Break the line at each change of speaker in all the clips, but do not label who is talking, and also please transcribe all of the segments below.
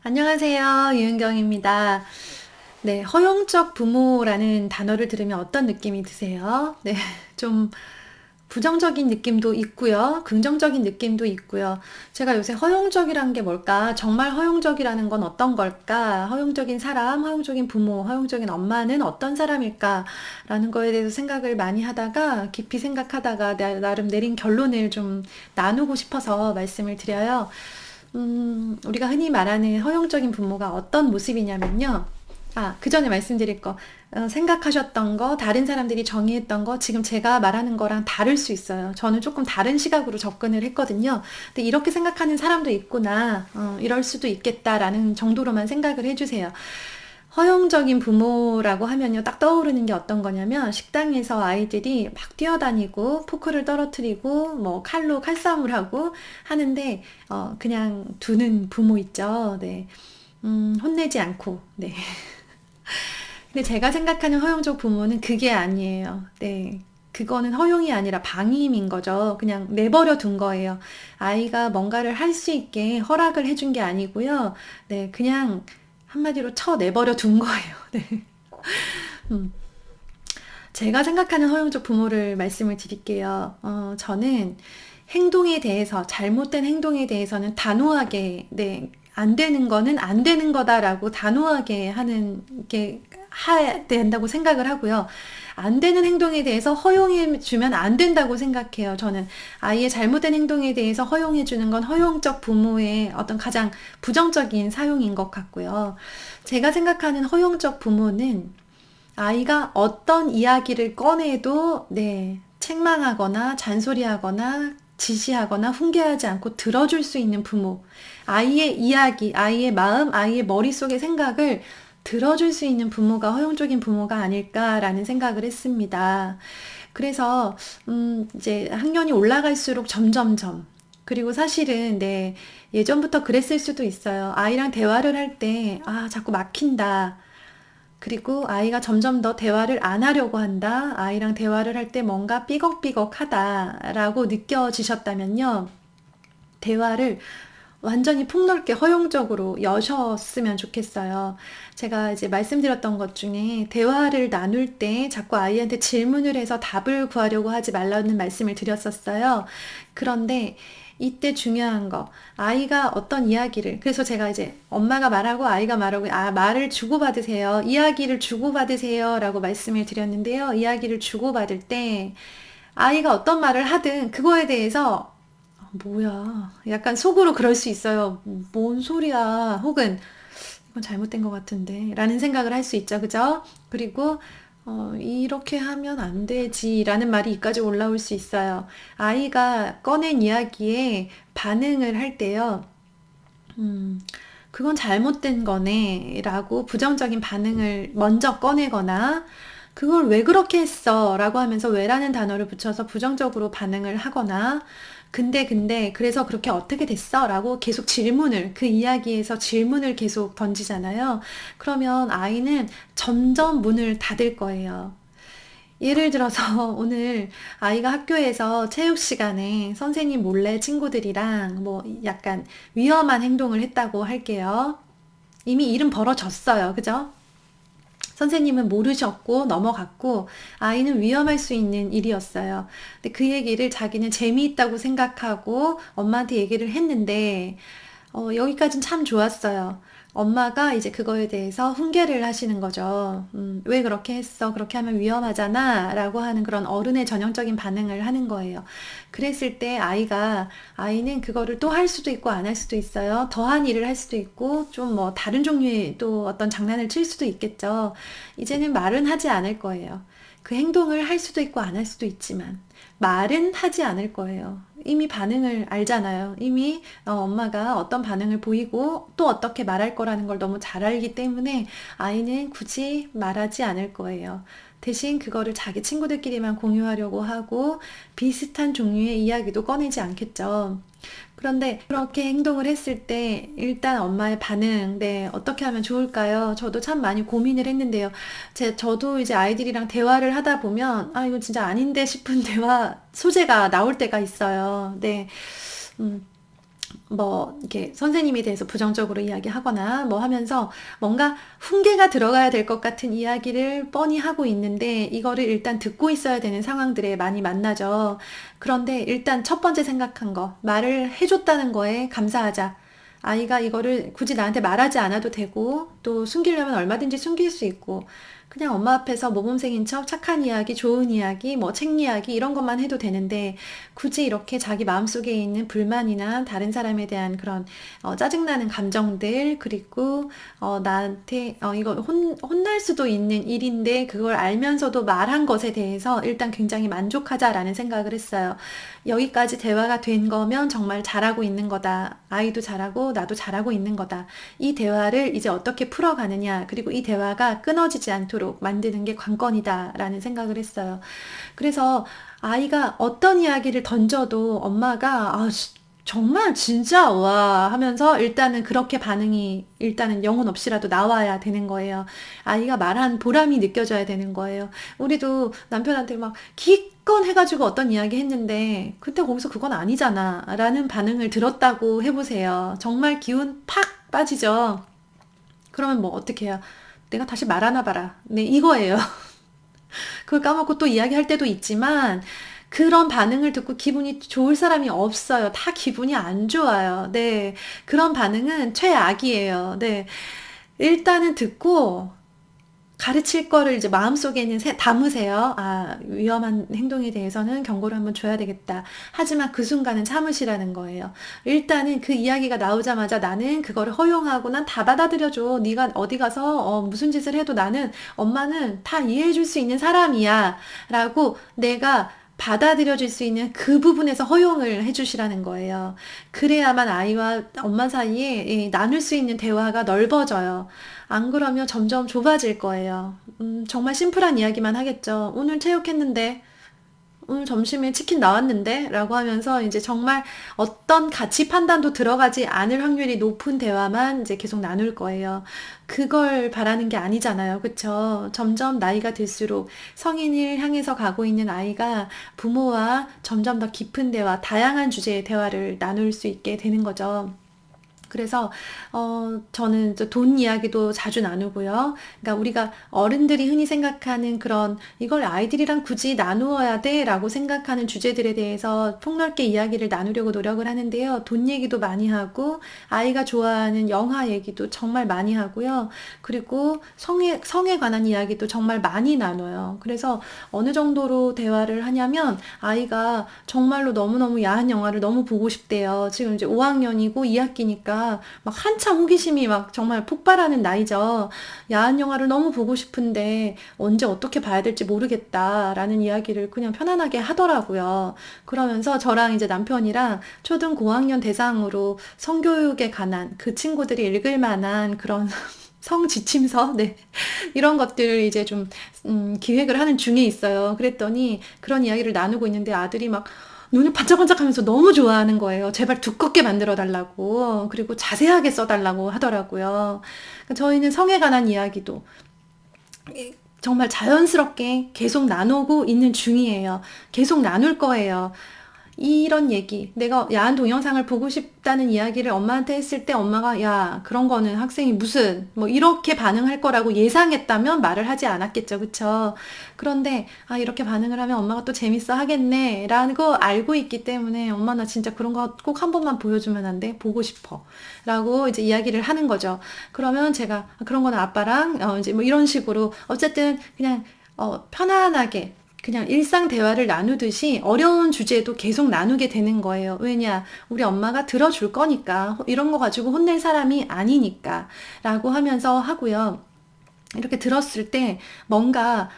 안녕하세요. 유은경입니다. 네, 허용적 부모라는 단어를 들으면 어떤 느낌이 드세요? 네, 좀 부정적인 느낌도 있고요. 긍정적인 느낌도 있고요. 제가 요새 허용적이라는 게 뭘까? 정말 허용적이라는 건 어떤 걸까? 허용적인 사람, 허용적인 부모, 허용적인 엄마는 어떤 사람일까? 라는 거에 대해서 생각을 많이 하다가, 깊이 생각하다가 나름 내린 결론을 좀 나누고 싶어서 말씀을 드려요. 우리가 흔히 말하는 허용적인 부모가 어떤 모습이냐면요. 그 전에 말씀드릴 거, 생각하셨던 거, 다른 사람들이 정의했던 거, 지금 제가 말하는 거랑 다를 수 있어요. 저는 조금 다른 시각으로 접근을 했거든요. 근데 이렇게 생각하는 사람도 있구나, 이럴 수도 있겠다라는 정도로만 생각을 해주세요. 허용적인 부모라고 하면요, 딱 떠오르는 게 어떤 거냐면, 식당에서 아이들이 막 뛰어다니고, 포크를 떨어뜨리고, 뭐, 칼로 칼싸움을 하고 하는데, 그냥 두는 부모 있죠. 네. 혼내지 않고, 네. 근데 제가 생각하는 허용적 부모는 그게 아니에요. 네. 그거는 허용이 아니라 방임인 거죠. 그냥 내버려 둔 거예요. 아이가 뭔가를 할 수 있게 허락을 해준 게 아니고요. 네, 그냥 한마디로 내버려 둔 거예요. 네. 음, 제가 생각하는 허용적 부모를 말씀을 드릴게요. 저는 행동에 대해서, 잘못된 행동에 대해서는 단호하게, 네, 안 되는 거는 안 되는 거다라고 단호하게 하는 게 해야 된다고 생각을 하고요. 안 되는 행동에 대해서 허용해 주면 안 된다고 생각해요. 저는 아이의 잘못된 행동에 대해서 허용해 주는 건 허용적 부모의 어떤 가장 부정적인 사용인 것 같고요. 제가 생각하는 허용적 부모는 아이가 어떤 이야기를 꺼내도 네, 책망하거나 잔소리하거나 지시하거나 훈계하지 않고 들어줄 수 있는 부모. 아이의 이야기, 아이의 마음, 아이의 머릿속의 생각을 들어줄 수 있는 부모가 허용적인 부모가 아닐까라는 생각을 했습니다. 그래서 이제 학년이 올라갈수록 점점점 그리고 사실은 네, 예전부터 그랬을 수도 있어요. 아이랑 대화를 할 때 자꾸 막힌다. 그리고 아이가 점점 더 대화를 안 하려고 한다. 아이랑 대화를 할 때 뭔가 삐걱삐걱하다라고 느껴지셨다면요. 대화를 완전히 폭넓게 허용적으로 여셨으면 좋겠어요. 제가 이제 말씀드렸던 것 중에 대화를 나눌 때 자꾸 아이한테 질문을 해서 답을 구하려고 하지 말라는 말씀을 드렸었어요. 그런데 이때 중요한 거, 아이가 어떤 이야기를, 그래서 제가 이제 엄마가 말하고 아이가 말하고, 말을 주고받으세요. 이야기를 주고받으세요. 라고 말씀을 드렸는데요. 이야기를 주고받을 때, 아이가 어떤 말을 하든 그거에 대해서 뭐야. 약간 속으로 그럴 수 있어요. 뭔 소리야. 혹은 이건 잘못된 것 같은데. 라는 생각을 할 수 있죠. 그죠? 그리고 이렇게 하면 안 되지. 라는 말이 이까지 올라올 수 있어요. 아이가 꺼낸 이야기에 반응을 할 때요. 음, 그건 잘못된 거네. 라고 부정적인 반응을 먼저 꺼내거나, 그걸 왜 그렇게 했어? 라고 하면서 왜라는 단어를 붙여서 부정적으로 반응을 하거나, 그래서 그렇게 어떻게 됐어? 라고 계속 그 이야기에서 질문을 계속 던지잖아요. 그러면 아이는 점점 문을 닫을 거예요. 예를 들어서 오늘 아이가 학교에서 체육 시간에 선생님 몰래 친구들이랑 뭐 약간 위험한 행동을 했다고 할게요. 이미 일은 벌어졌어요. 그죠? 선생님은 모르셨고 넘어갔고 아이는 위험할 수 있는 일이었어요. 근데 그 얘기를 자기는 재미있다고 생각하고 엄마한테 얘기를 했는데 여기까진 참 좋았어요. 엄마가 이제 그거에 대해서 훈계를 하시는 거죠. 왜 그렇게 했어? 그렇게 하면 위험하잖아. 라고 하는 그런 어른의 전형적인 반응을 하는 거예요. 그랬을 때 아이는 그거를 또 할 수도 있고 안 할 수도 있어요. 더한 일을 할 수도 있고, 좀 뭐 다른 종류의 또 어떤 장난을 칠 수도 있겠죠. 이제는 말은 하지 않을 거예요. 그 행동을 할 수도 있고 안 할 수도 있지만, 말은 하지 않을 거예요. 이미 반응을 알잖아요. 이미 엄마가 어떤 반응을 보이고 또 어떻게 말할 거라는 걸 너무 잘 알기 때문에 아이는 굳이 말하지 않을 거예요. 대신 그거를 자기 친구들끼리만 공유하려고 하고 비슷한 종류의 이야기도 꺼내지 않겠죠. 그런데 그렇게 행동을 했을 때 일단 엄마의 반응, 네, 어떻게 하면 좋을까요? 저도 참 많이 고민을 했는데요. 저도 이제 아이들이랑 대화를 하다 보면, 이거 진짜 아닌데 싶은 대화 소재가 나올 때가 있어요. 네. 음, 뭐 이렇게 선생님에 대해서 부정적으로 이야기하거나 뭐 하면서 뭔가 훈계가 들어가야 될 것 같은 이야기를 뻔히 하고 있는데 이거를 일단 듣고 있어야 되는 상황들에 많이 만나죠. 그런데 일단 첫 번째 생각한 거, 말을 해줬다는 거에 감사하자. 아이가 이거를 굳이 나한테 말하지 않아도 되고 또 숨기려면 얼마든지 숨길 수 있고 그냥 엄마 앞에서 모범생인 척 착한 이야기, 좋은 이야기, 뭐 책 이야기 이런 것만 해도 되는데 굳이 이렇게 자기 마음속에 있는 불만이나 다른 사람에 대한 그런 짜증나는 감정들 그리고 나한테 이거 혼날 수도 있는 일인데 그걸 알면서도 말한 것에 대해서 일단 굉장히 만족하자라는 생각을 했어요. 여기까지 대화가 된 거면 정말 잘하고 있는 거다. 아이도 잘하고 나도 잘하고 있는 거다. 이 대화를 이제 어떻게 풀어가느냐, 그리고 이 대화가 끊어지지 않도록 만드는 게 관건이다라는 생각을 했어요. 그래서 아이가 어떤 이야기를 던져도 엄마가 정말 진짜 와 하면서 일단은 그렇게 반응이 일단은 영혼 없이라도 나와야 되는 거예요. 아이가 말한 보람이 느껴져야 되는 거예요. 우리도 남편한테 막 기껏 해가지고 어떤 이야기 했는데 그때 거기서 그건 아니잖아 라는 반응을 들었다고 해보세요. 정말 기운 팍 빠지죠. 그러면 뭐 어떻게 해요? 내가 다시 말하나 봐라. 네, 이거예요. 그걸 까먹고 또 이야기할 때도 있지만 그런 반응을 듣고 기분이 좋을 사람이 없어요. 다 기분이 안 좋아요. 네. 그런 반응은 최악이에요. 네. 일단은 듣고 가르칠 거를 이제 마음속에는 담으세요. 위험한 행동에 대해서는 경고를 한번 줘야 되겠다. 하지만 그 순간은 참으시라는 거예요. 일단은 그 이야기가 나오자마자 나는 그거를 허용하고 난 다 받아들여줘. 네가 어디 가서 무슨 짓을 해도 나는 엄마는 다 이해해 줄 수 있는 사람이야. 라고 내가 받아들여질 수 있는 그 부분에서 허용을 해주시라는 거예요. 그래야만 아이와 엄마 사이에 나눌 수 있는 대화가 넓어져요. 안 그러면 점점 좁아질 거예요. 정말 심플한 이야기만 하겠죠. 오늘 체육했는데, 오늘 점심에 치킨 나왔는데? 라고 하면서 이제 정말 어떤 가치 판단도 들어가지 않을 확률이 높은 대화만 이제 계속 나눌 거예요. 그걸 바라는 게 아니잖아요. 그쵸? 점점 나이가 들수록 성인을 향해서 가고 있는 아이가 부모와 점점 더 깊은 대화, 다양한 주제의 대화를 나눌 수 있게 되는 거죠. 그래서 저는 돈 이야기도 자주 나누고요. 그러니까 우리가 어른들이 흔히 생각하는 그런 이걸 아이들이랑 굳이 나누어야 돼라고 생각하는 주제들에 대해서 폭넓게 이야기를 나누려고 노력을 하는데요. 돈 얘기도 많이 하고 아이가 좋아하는 영화 얘기도 정말 많이 하고요. 그리고 성에 관한 이야기도 정말 많이 나눠요. 그래서 어느 정도로 대화를 하냐면 아이가 정말로 너무너무 야한 영화를 너무 보고 싶대요. 지금 이제 5학년이고 2학기니까 막 한참 호기심이 막 정말 폭발하는 나이죠. 야한 영화를 너무 보고 싶은데 언제 어떻게 봐야 될지 모르겠다라는 이야기를 그냥 편안하게 하더라고요. 그러면서 저랑 이제 남편이랑 초등 고학년 대상으로 성교육에 관한 그 친구들이 읽을 만한 그런 성지침서, 네. 이런 것들을 이제 좀, 기획을 하는 중에 있어요. 그랬더니 그런 이야기를 나누고 있는데 아들이 막 눈을 반짝반짝 하면서 너무 좋아하는 거예요. 제발 두껍게 만들어 달라고. 그리고 자세하게 써 달라고 하더라고요. 그러니까 저희는 성에 관한 이야기도 정말 자연스럽게 계속 나누고 있는 중이에요. 계속 나눌 거예요. 이런 얘기, 내가 야한 동영상을 보고 싶다는 이야기를 엄마한테 했을 때 엄마가 야, 그런 거는 학생이 무슨 뭐 이렇게 반응할 거라고 예상했다면 말을 하지 않았겠죠. 그쵸? 그런데 이렇게 반응을 하면 엄마가 또 재밌어 하겠네 라고 알고 있기 때문에 엄마 나 진짜 그런 거 꼭 한 번만 보여주면 안 돼? 보고 싶어 라고 이제 이야기를 하는 거죠. 그러면 제가 그런 거는 아빠랑 이제 뭐 이런 식으로 어쨌든 그냥 편안하게 그냥 일상 대화를 나누듯이 어려운 주제도 계속 나누게 되는 거예요. 왜냐? 우리 엄마가 들어줄 거니까. 이런 거 가지고 혼낼 사람이 아니니까. 라고 하면서 하고요. 이렇게 들었을 때 뭔가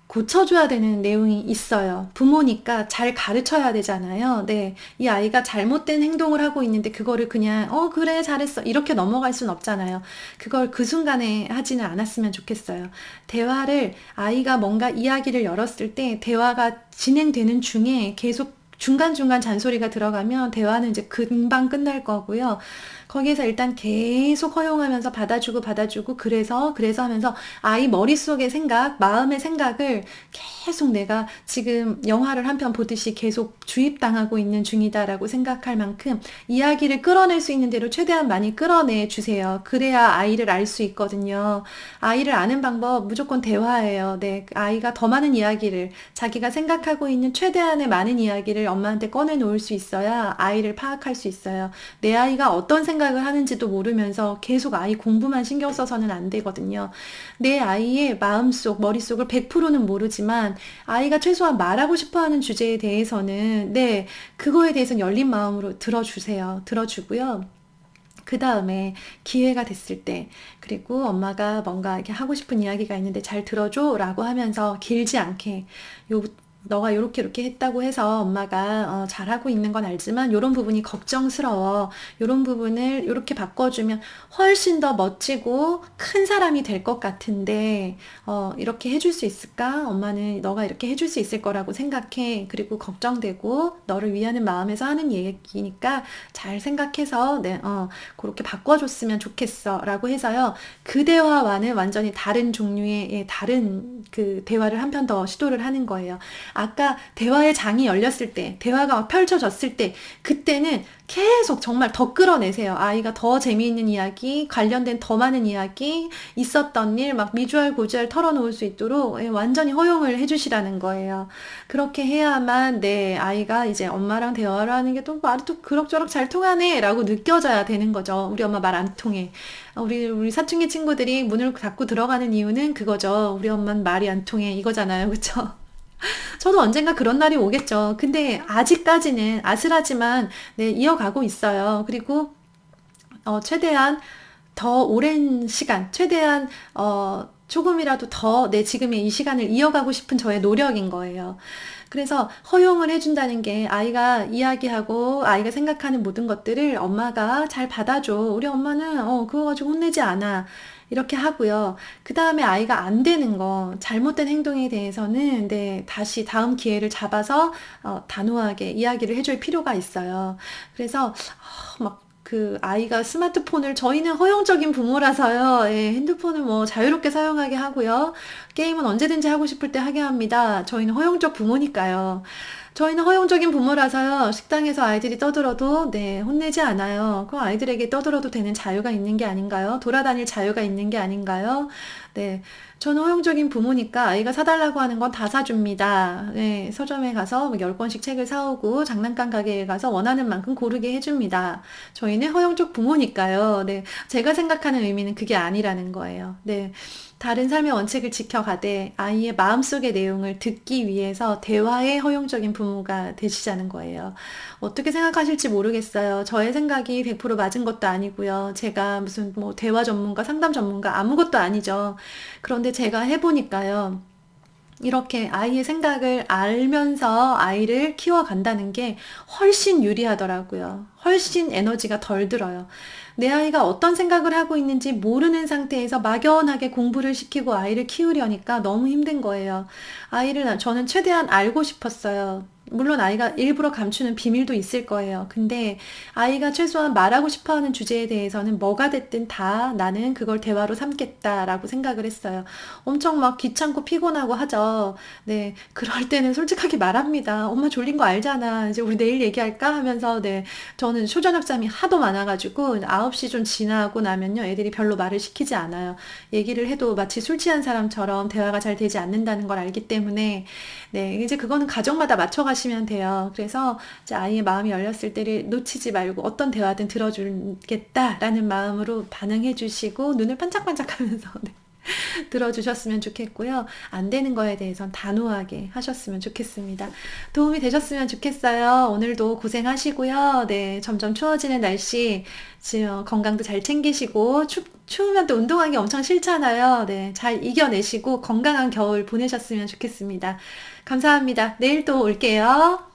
고쳐줘야 되는 내용이 있어요. 부모니까 잘 가르쳐야 되잖아요. 네. 이 아이가 잘못된 행동을 하고 있는데 그거를 그냥 그래 잘했어 이렇게 넘어갈 순 없잖아요. 그걸 그 순간에 하지는 않았으면 좋겠어요. 대화를 아이가 뭔가 이야기를 열었을 때 대화가 진행되는 중에 계속 중간중간 잔소리가 들어가면 대화는 이제 금방 끝날 거고요. 거기에서 일단 계속 허용하면서 받아주고 그래서 하면서 아이 머릿속의 생각, 마음의 생각을 계속 내가 지금 영화를 한 편 보듯이 계속 주입당하고 있는 중이다라고 생각할 만큼 이야기를 끌어낼 수 있는 대로 최대한 많이 끌어내 주세요. 그래야 아이를 알 수 있거든요. 아이를 아는 방법 무조건 대화예요. 네, 아이가 더 많은 이야기를 자기가 생각하고 있는 최대한의 많은 이야기를 엄마한테 꺼내 놓을 수 있어야 아이를 파악할 수 있어요. 내 아이가 어떤 생각을 하는지도 모르면서 계속 아이 공부만 신경 써서는 안 되거든요. 내 아이의 마음속, 머릿속을 100%는 모르지만 아이가 최소한 말하고 싶어 하는 주제에 대해서는 네, 그거에 대해서는 열린 마음으로 들어주세요. 들어주고요. 그 다음에 기회가 됐을 때, 그리고 엄마가 뭔가 이렇게 하고 싶은 이야기가 있는데 잘 들어줘 라고 하면서 길지 않게, 너가 요렇게 했다고 해서 엄마가 잘하고 있는 건 알지만 요런 부분이 걱정스러워. 요런 부분을 요렇게 바꿔주면 훨씬 더 멋지고 큰 사람이 될 것 같은데 이렇게 해줄 수 있을까? 엄마는 너가 이렇게 해줄 수 있을 거라고 생각해. 그리고 걱정되고 너를 위하는 마음에서 하는 얘기니까 잘 생각해서 네, 그렇게 바꿔줬으면 좋겠어 라고 해서요. 그 대화와는 완전히 다른 종류의 다른 그 대화를 한 편 더 시도를 하는 거예요. 아까 대화의 장이 열렸을 때, 대화가 펼쳐졌을 때, 그때는 계속 정말 더 끌어내세요. 아이가 더 재미있는 이야기, 관련된 더 많은 이야기, 있었던 일, 막 미주알 고주알 털어놓을 수 있도록 완전히 허용을 해주시라는 거예요. 그렇게 해야만 내 아이가 이제 엄마랑 대화를 하는 게 또 말이 또 그럭저럭 잘 통하네 라고 느껴져야 되는 거죠. 우리 엄마 말 안 통해. 우리 사춘기 친구들이 문을 닫고 들어가는 이유는 그거죠. 우리 엄마는 말이 안 통해. 이거잖아요. 그쵸? 저도 언젠가 그런 날이 오겠죠. 근데 아직까지는 아슬하지만 네, 이어가고 있어요. 그리고 최대한 더 오랜 시간, 최대한 조금이라도 더 내 지금의 이 시간을 이어가고 싶은 저의 노력인 거예요. 그래서 허용을 해준다는 게 아이가 이야기하고 아이가 생각하는 모든 것들을 엄마가 잘 받아줘. 우리 엄마는 그거 가지고 혼내지 않아. 이렇게 하고요. 그 다음에 아이가 안 되는 거, 잘못된 행동에 대해서는 네, 다시 다음 기회를 잡아서 단호하게 이야기를 해줄 필요가 있어요. 그래서 막 그 아이가 스마트폰을 저희는 허용적인 부모라서요. 예, 핸드폰을 뭐 자유롭게 사용하게 하고요. 게임은 언제든지 하고 싶을 때 하게 합니다. 저희는 허용적 부모니까요. 저희는 허용적인 부모라서요. 식당에서 아이들이 떠들어도 네, 혼내지 않아요. 그 아이들에게 떠들어도 되는 자유가 있는 게 아닌가요? 돌아다닐 자유가 있는 게 아닌가요? 네. 저는 허용적인 부모니까 아이가 사달라고 하는 건 다 사줍니다. 네, 서점에 가서 10권씩 책을 사오고 장난감 가게에 가서 원하는 만큼 고르게 해줍니다. 저희는 허용적 부모니까요. 네, 제가 생각하는 의미는 그게 아니라는 거예요. 네. 다른 삶의 원칙을 지켜가되 아이의 마음속의 내용을 듣기 위해서 대화의 허용적인 부모가 되시자는 거예요. 어떻게 생각하실지 모르겠어요. 저의 생각이 100% 맞은 것도 아니고요. 제가 무슨 뭐 대화 전문가, 상담 전문가 아무것도 아니죠. 그런데 제가 해보니까요. 이렇게 아이의 생각을 알면서 아이를 키워간다는 게 훨씬 유리하더라고요. 훨씬 에너지가 덜 들어요. 내 아이가 어떤 생각을 하고 있는지 모르는 상태에서 막연하게 공부를 시키고 아이를 키우려니까 너무 힘든 거예요. 저는 최대한 알고 싶었어요. 물론 아이가 일부러 감추는 비밀도 있을 거예요. 근데 아이가 최소한 말하고 싶어 하는 주제에 대해서는 뭐가 됐든 다 나는 그걸 대화로 삼겠다라고 생각을 했어요. 엄청 막 귀찮고 피곤하고 하죠. 네. 그럴 때는 솔직하게 말합니다. 엄마 졸린 거 알잖아. 이제 우리 내일 얘기할까? 하면서 네. 저는 초저녁잠이 하도 많아가지고 9시 좀 지나고 나면요. 애들이 별로 말을 시키지 않아요. 얘기를 해도 마치 술 취한 사람처럼 대화가 잘 되지 않는다는 걸 알기 때문에 네. 이제 그거는 가정마다 맞춰가시면 돼요. 그래서 이제 아이의 마음이 열렸을 때를 놓치지 말고 어떤 대화든 들어주겠다라는 마음으로 반응해 주시고 눈을 반짝반짝 하면서 네. 들어주셨으면 좋겠고요. 안 되는 거에 대해선 단호하게 하셨으면 좋겠습니다. 도움이 되셨으면 좋겠어요. 오늘도 고생하시고요. 네, 점점 추워지는 날씨, 지금 건강도 잘 챙기시고, 추우면 또 운동하기 엄청 싫잖아요. 네, 잘 이겨내시고 건강한 겨울 보내셨으면 좋겠습니다. 감사합니다. 내일 또 올게요.